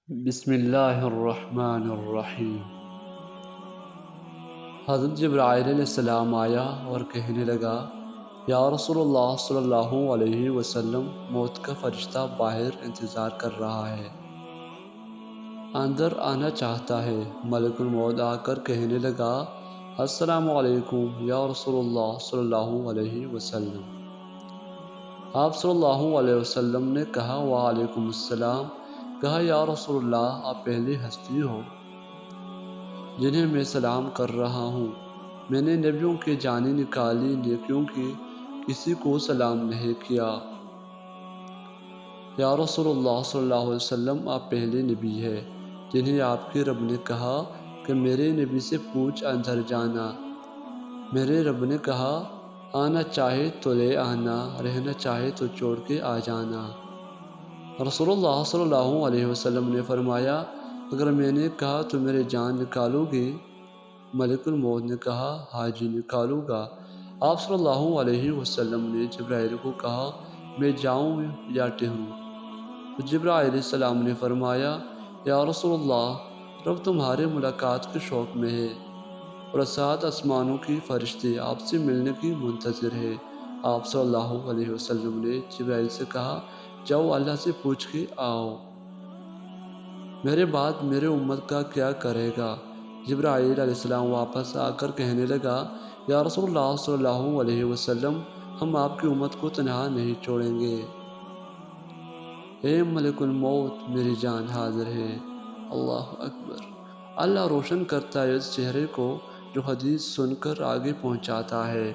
بسم اللہ الرحمن الرحیم۔ حضرت جبرائیل علیہ السلام آیا اور کہنے لگا، یا رسول اللہ صلی اللہ علیہ وسلم، موت کا فرشتہ باہر انتظار کر رہا ہے، اندر آنا چاہتا ہے۔ ملک الموت آ کر کہنے لگا، السلام علیکم یا رسول اللہ صلی اللہ علیہ وسلم۔ آپ صلی اللہ علیہ وسلم نے کہا، وعلیکم السلام۔ کہا، یا رسول اللہ، آپ پہلی ہستی ہو جنہیں میں سلام کر رہا ہوں۔ میں نے نبیوں کی جانیں نکالی، نیکیوں کی کسی کو سلام نہیں کیا۔ یا رسول اللہ صلی اللہ علیہ وسلم، آپ پہلے نبی ہیں جنہیں آپ کے رب نے کہا کہ میرے نبی سے پوچھ اندر جانا۔ میرے رب نے کہا، آنا چاہے تو لے آنا، رہنا چاہے تو چھوڑ کے آ جانا۔ رسول اللہ صلی اللہ علیہ وسلم نے فرمایا، اگر میں نے کہا تو میری جان نکالو گے؟ ملک الموت نے کہا، ہاں جی، نکالوں گا۔ آپ صلی اللہ علیہ وسلم نے جبرائیل کو کہا، میں جاؤں یا ٹھہروں؟ تو جبرائیل علیہ السلام نے فرمایا، یا رسول اللہ، رب تمہارے ملاقات کے شوق میں ہے اور 7 آسمانوں کی فرشتے آپ سے ملنے کی منتظر ہے۔ آپ صلی اللہ علیہ وسلم نے جبرائیل سے کہا، جاؤ اللہ سے پوچھ کے آؤ، میرے بعد میرے امت کا کیا کرے گا؟ جبرائیل علیہ السلام واپس آ کر کہنے لگا، یا رسول اللہ صلی اللہ علیہ وسلم، ہم آپ کی امت کو تنہا نہیں چھوڑیں گے۔ اے ملک الموت، میری جان حاضر ہے۔ اللہ اکبر۔ اللہ روشن کرتا ہے اس چہرے کو جو حدیث سن کر آگے پہنچاتا ہے۔